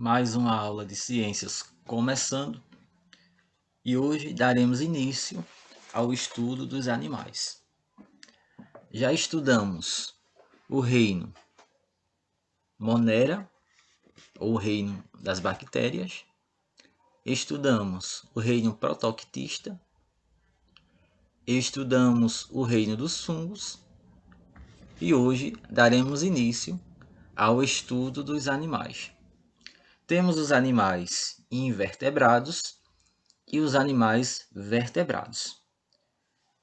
Mais uma aula de ciências começando e hoje daremos início ao estudo dos animais. Já estudamos o reino Monera, ou reino das bactérias, estudamos o reino Protoctista, estudamos o reino dos fungos e hoje daremos início ao estudo dos animais. Temos os animais invertebrados e os animais vertebrados.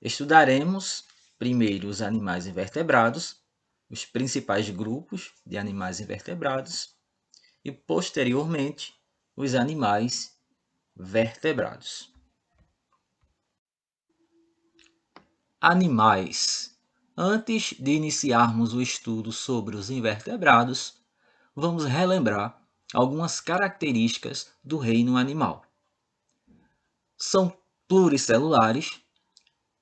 Estudaremos primeiro os animais invertebrados, os principais grupos de animais invertebrados, e posteriormente os animais vertebrados. Animais. Antes de iniciarmos o estudo sobre os invertebrados, vamos relembrar algumas características do reino animal. São pluricelulares,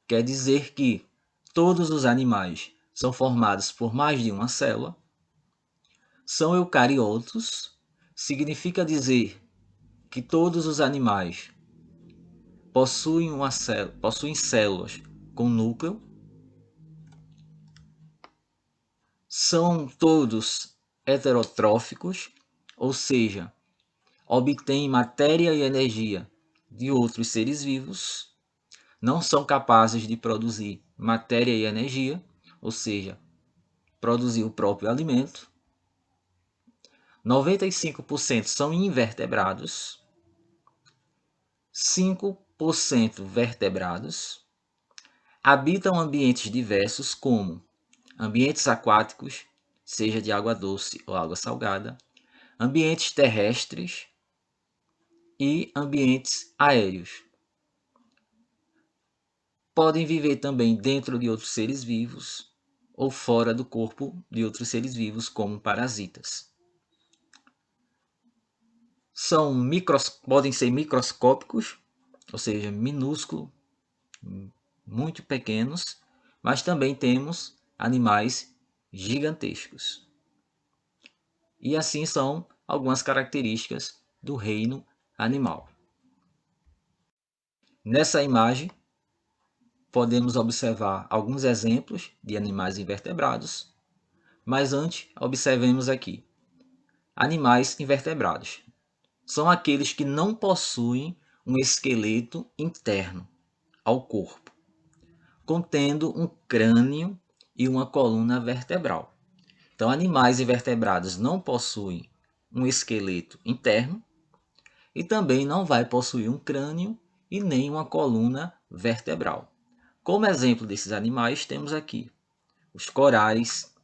quer dizer que todos os animais são formados por mais de uma célula. São eucariotos, significa dizer que todos os animais possuem células com núcleo. São todos heterotróficos, ou seja, obtêm matéria e energia de outros seres vivos. Não são capazes de produzir matéria e energia, ou seja, produzir o próprio alimento. 95% são invertebrados, 5% vertebrados, habitam ambientes diversos como ambientes aquáticos, seja de água doce ou água salgada, ambientes terrestres e ambientes aéreos. Podem viver também dentro de outros seres vivos ou fora do corpo de outros seres vivos, como parasitas. Podem ser microscópicos, ou seja, minúsculos, muito pequenos, mas também temos animais gigantescos. E assim são algumas características do reino animal. Nessa imagem, podemos observar alguns exemplos de animais invertebrados, mas antes observemos aqui. Animais invertebrados são aqueles que não possuem um esqueleto interno ao corpo, contendo um crânio e uma coluna vertebral. Então, animais invertebrados não possuem um esqueleto interno e também não vai possuir um crânio e nem uma coluna vertebral. Como exemplo desses animais, temos aqui os corais,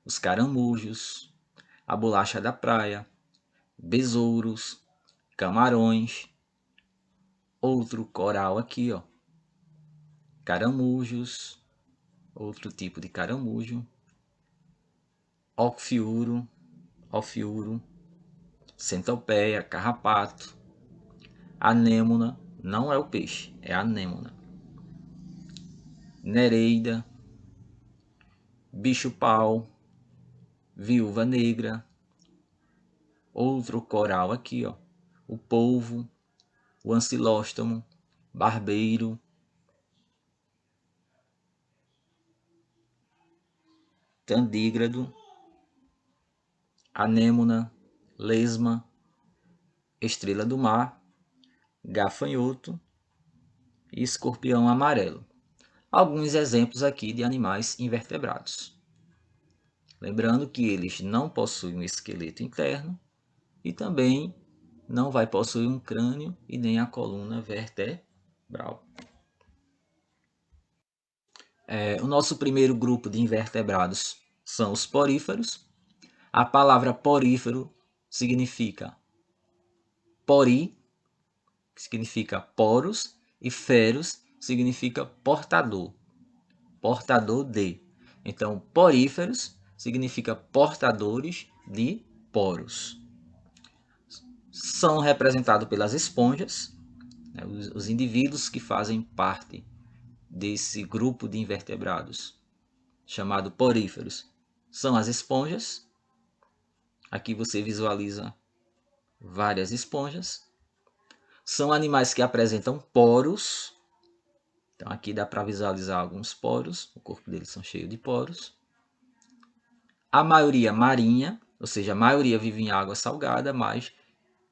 os caramujos, a bolacha da praia, besouros, camarões, outro coral aqui, ó, caramujos, outro tipo de caramujo, ofiuro, centopeia, carrapato, anêmona, não é o peixe, é a anêmona, nereida, bicho-pau, viúva negra, outro coral aqui, ó, o polvo, o ancilóstomo, barbeiro, tandígrado, anêmona, lesma, estrela do mar, gafanhoto e escorpião amarelo. Alguns exemplos aqui de animais invertebrados. Lembrando que eles não possuem um esqueleto interno e também não vai possuir um crânio e nem a coluna vertebral. O nosso primeiro grupo de invertebrados são os poríferos. A palavra porífero significa pori, que significa poros, e feros significa portador, portador de. Então, poríferos significa portadores de poros. São representados pelas esponjas, né, os indivíduos que fazem parte desse grupo de invertebrados, chamado poríferos, são as esponjas. Aqui você visualiza várias esponjas. São animais que apresentam poros. Então aqui dá para visualizar alguns poros. O corpo deles são cheios de poros. A maioria marinha, ou seja, a maioria vive em água salgada, mas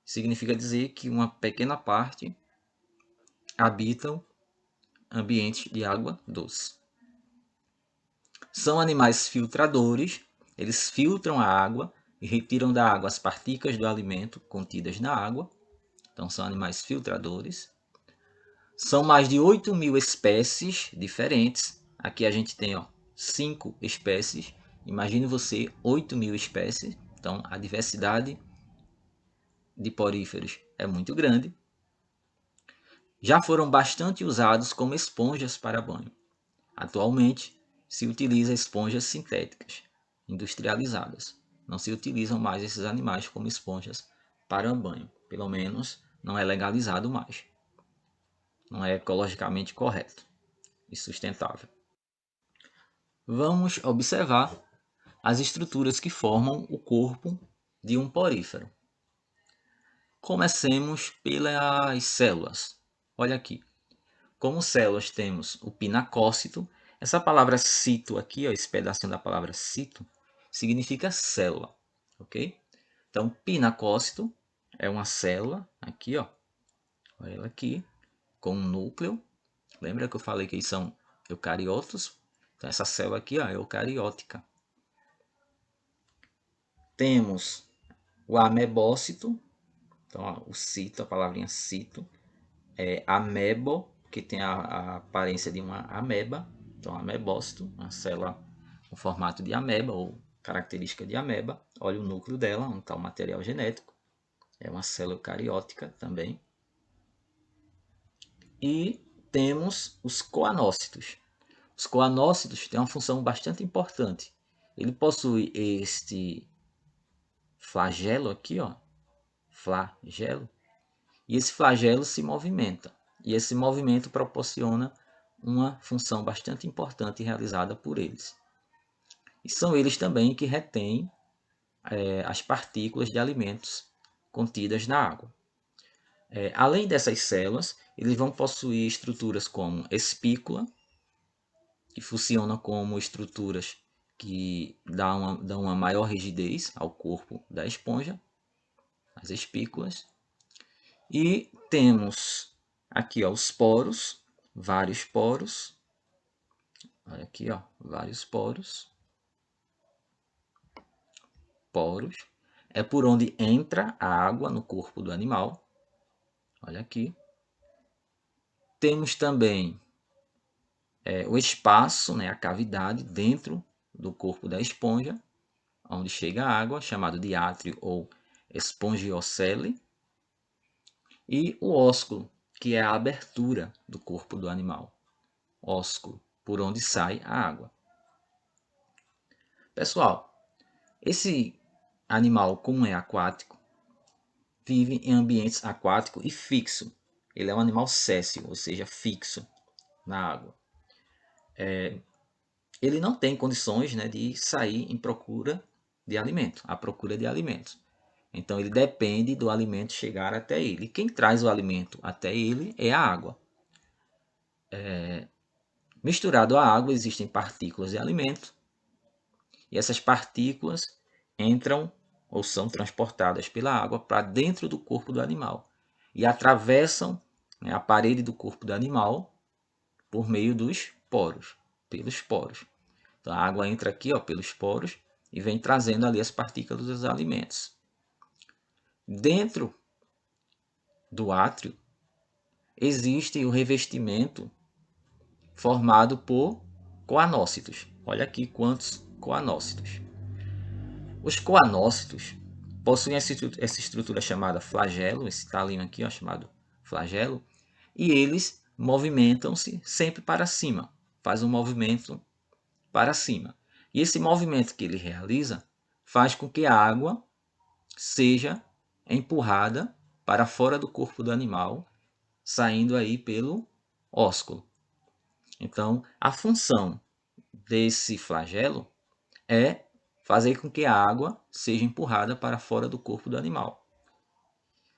significa dizer que uma pequena parte habitam ambientes de água doce. São animais filtradores, eles filtram a água e retiram da água as partículas do alimento contidas na água. Então são animais filtradores. São mais de 8.000 espécies diferentes. Aqui a gente tem 5 espécies. Imagine você 8.000 espécies. Então a diversidade de poríferos é muito grande. Já foram bastante usados como esponjas para banho. Atualmente se utiliza esponjas sintéticas, industrializadas. Não se utilizam mais esses animais como esponjas para banho. Pelo menos não é legalizado mais. Não é ecologicamente correto e sustentável. Vamos observar as estruturas que formam o corpo de um porífero. Comecemos pelas células. Olha aqui. Como células temos o pinacócito. Essa palavra cito aqui, esse pedacinho da palavra cito, significa célula, ok? Então, pinacócito é uma célula, aqui, olha ela aqui, com um núcleo. Lembra que eu falei que eles são eucariotos? Então, essa célula aqui é eucariótica. Temos o amebócito. Então, o cito, a palavrinha cito, é amebo, que tem a aparência de uma ameba. Então, amebócito, uma célula com formato de ameba ou característica de ameba. Olha o núcleo dela, onde está o material genético. É uma célula eucariótica também. E temos os coanócitos. Os coanócitos têm uma função bastante importante. Ele possui este flagelo aqui, flagelo, e esse flagelo se movimenta. E esse movimento proporciona uma função bastante importante realizada por eles. E são eles também que retêm as partículas de alimentos contidas na água. Além dessas células, eles vão possuir estruturas como espícula, que funcionam como estruturas que dão uma maior rigidez ao corpo da esponja, as espículas. E temos aqui os poros, vários poros. Olha aqui, vários poros. Poros é por onde entra a água no corpo do animal. Olha aqui. Temos também o espaço, a cavidade dentro do corpo da esponja, onde chega a água, chamado de átrio ou espongiocele. E o ósculo, que é a abertura do corpo do animal. Ósculo, por onde sai a água. Pessoal, esse animal, como é aquático, vive em ambientes aquático e fixo. Ele é um animal séssil, ou seja, fixo na água. Ele não tem condições de sair em procura de alimento, à procura de alimentos. Então ele depende do alimento chegar até ele. E quem traz o alimento até ele é a água. Misturado à água existem partículas de alimento. E essas partículas entram ou são transportadas pela água para dentro do corpo do animal. E atravessam a parede do corpo do animal por meio dos poros, pelos poros. Então a água entra aqui pelos poros e vem trazendo ali as partículas dos alimentos. Dentro do átrio existe o revestimento formado por coanócitos. Olha aqui quantos coanócitos. Os coanócitos possuem essa estrutura chamada flagelo, esse talinho aqui chamado flagelo, e eles movimentam-se sempre para cima, faz um movimento para cima. E esse movimento que ele realiza faz com que a água seja empurrada para fora do corpo do animal, saindo aí pelo ósculo. Então, a função desse flagelo é fazer com que a água seja empurrada para fora do corpo do animal.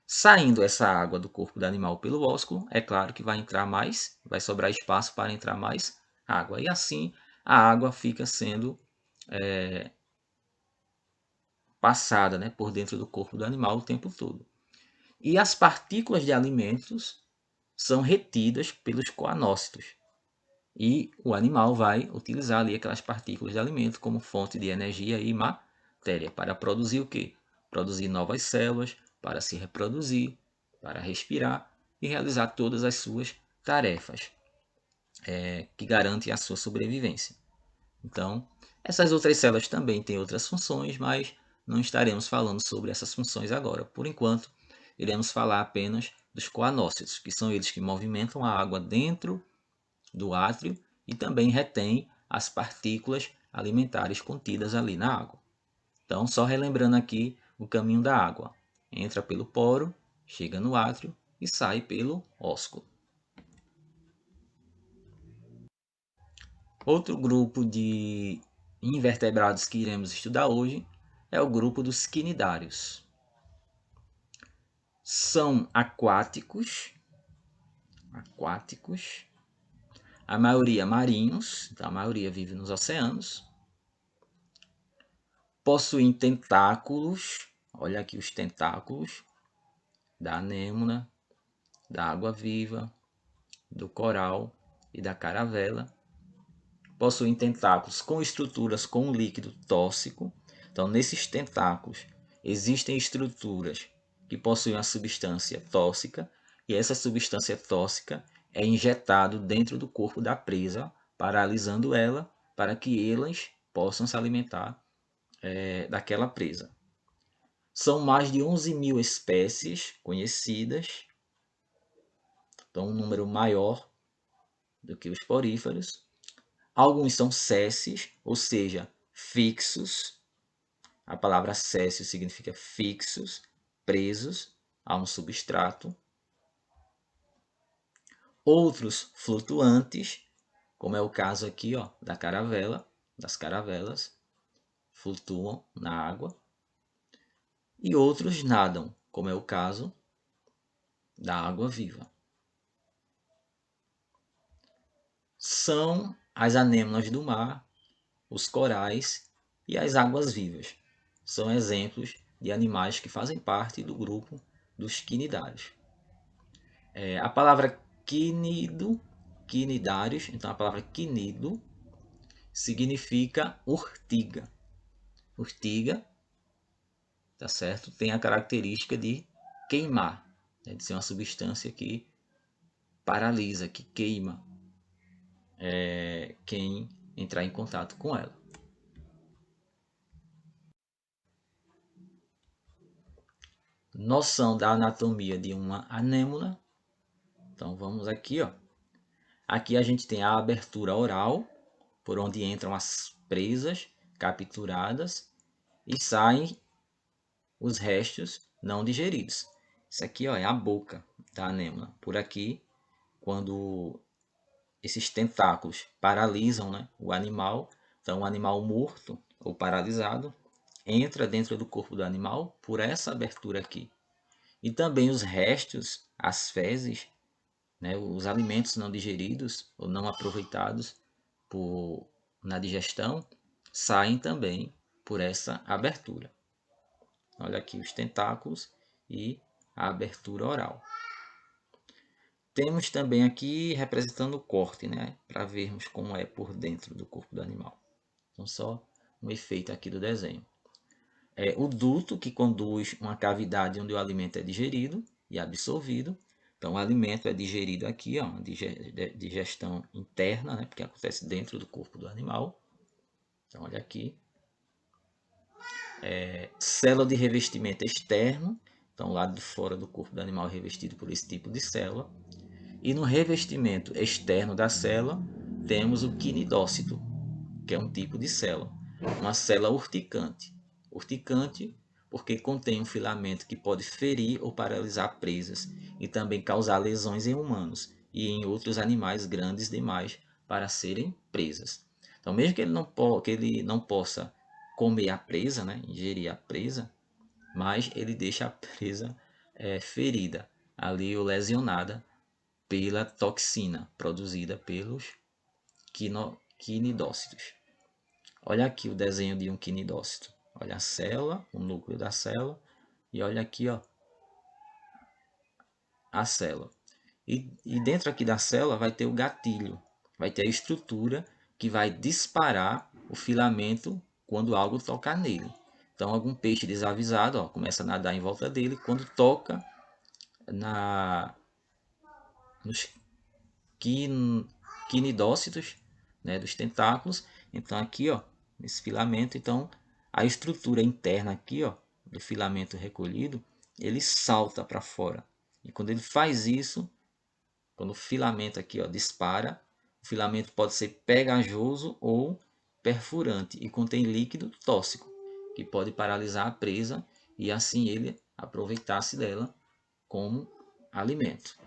Saindo essa água do corpo do animal pelo ósculo, é claro que vai entrar mais, vai sobrar espaço para entrar mais água. E assim a água fica sendo passada, né, por dentro do corpo do animal o tempo todo. E as partículas de alimentos são retidas pelos coanócitos. E o animal vai utilizar ali aquelas partículas de alimento como fonte de energia e matéria para produzir o quê? Produzir novas células, para se reproduzir, para respirar e realizar todas as suas tarefas que garantem a sua sobrevivência. Então, essas outras células também têm outras funções, mas não estaremos falando sobre essas funções agora. Por enquanto, iremos falar apenas dos coanócitos, que são eles que movimentam a água dentro do átrio e também retém as partículas alimentares contidas ali na água. Então, só relembrando aqui o caminho da água. Entra pelo poro, chega no átrio e sai pelo ósculo. Outro grupo de invertebrados que iremos estudar hoje é o grupo dos quinidários. São aquáticos, a maioria marinhos, então a maioria vive nos oceanos. Possuem tentáculos, olha aqui os tentáculos da anêmona, da água-viva, do coral e da caravela. Possuem tentáculos com estruturas com um líquido tóxico. Então, nesses tentáculos existem estruturas que possuem uma substância tóxica e essa substância tóxica é injetado dentro do corpo da presa, paralisando ela para que elas possam se alimentar daquela presa. São mais de 11.000 espécies conhecidas, então um número maior do que os poríferos. Alguns são sésseis, ou seja, fixos. A palavra céssio significa fixos, presos a um substrato. Outros flutuantes, como é o caso aqui da caravela, das caravelas, flutuam na água. E outros nadam, como é o caso da água-viva. São as anêmonas do mar, os corais e as águas-vivas. São exemplos de animais que fazem parte do grupo dos quinidários. A palavra quinidários, então a palavra quinido, significa urtiga. Urtiga, tá certo? Tem a característica de queimar, de ser uma substância que paralisa, que queima quem entrar em contato com ela. Noção da anatomia de uma anêmona. Então vamos aqui, Aqui a gente tem a abertura oral, por onde entram as presas capturadas e saem os restos não digeridos. Isso aqui, é a boca da anêmona. Por aqui, quando esses tentáculos paralisam, né, o animal, então o animal morto ou paralisado entra dentro do corpo do animal por essa abertura aqui. E também os restos, as fezes, né, os alimentos não digeridos ou não aproveitados na digestão, saem também por essa abertura. Olha aqui os tentáculos e a abertura oral. Temos também aqui representando o corte, né, para vermos como é por dentro do corpo do animal. Então, só um efeito aqui do desenho. O duto que conduz uma cavidade onde o alimento é digerido e absorvido. Então, o alimento é digerido aqui, digestão interna, né, porque acontece dentro do corpo do animal. Então, olha aqui. Célula de revestimento externo. Então, o lado de fora do corpo do animal é revestido por esse tipo de célula. E no revestimento externo da célula, temos o quinidócito, que é um tipo de célula. Uma célula urticante. Urticante porque contém um filamento que pode ferir ou paralisar presas e também causar lesões em humanos e em outros animais grandes demais para serem presas. Então, mesmo que ele não possa comer a presa, né, ingerir a presa, mas ele deixa a presa ferida ali ou lesionada pela toxina produzida pelos quinidócitos. Olha aqui o desenho de um quinidócito. Olha a célula, o núcleo da célula, e olha aqui, ó, a célula. E dentro aqui da célula vai ter o gatilho, vai ter a estrutura que vai disparar o filamento quando algo tocar nele. Então, algum peixe desavisado, ó, começa a nadar em volta dele, quando toca nos quinidócitos, né, dos tentáculos. Então, aqui, ó, nesse filamento, então, a estrutura interna aqui, ó, do filamento recolhido, ele salta para fora. E quando ele faz isso, quando o filamento aqui, ó, dispara, o filamento pode ser pegajoso ou perfurante e contém líquido tóxico, que pode paralisar a presa e assim ele aproveitar-se dela como alimento.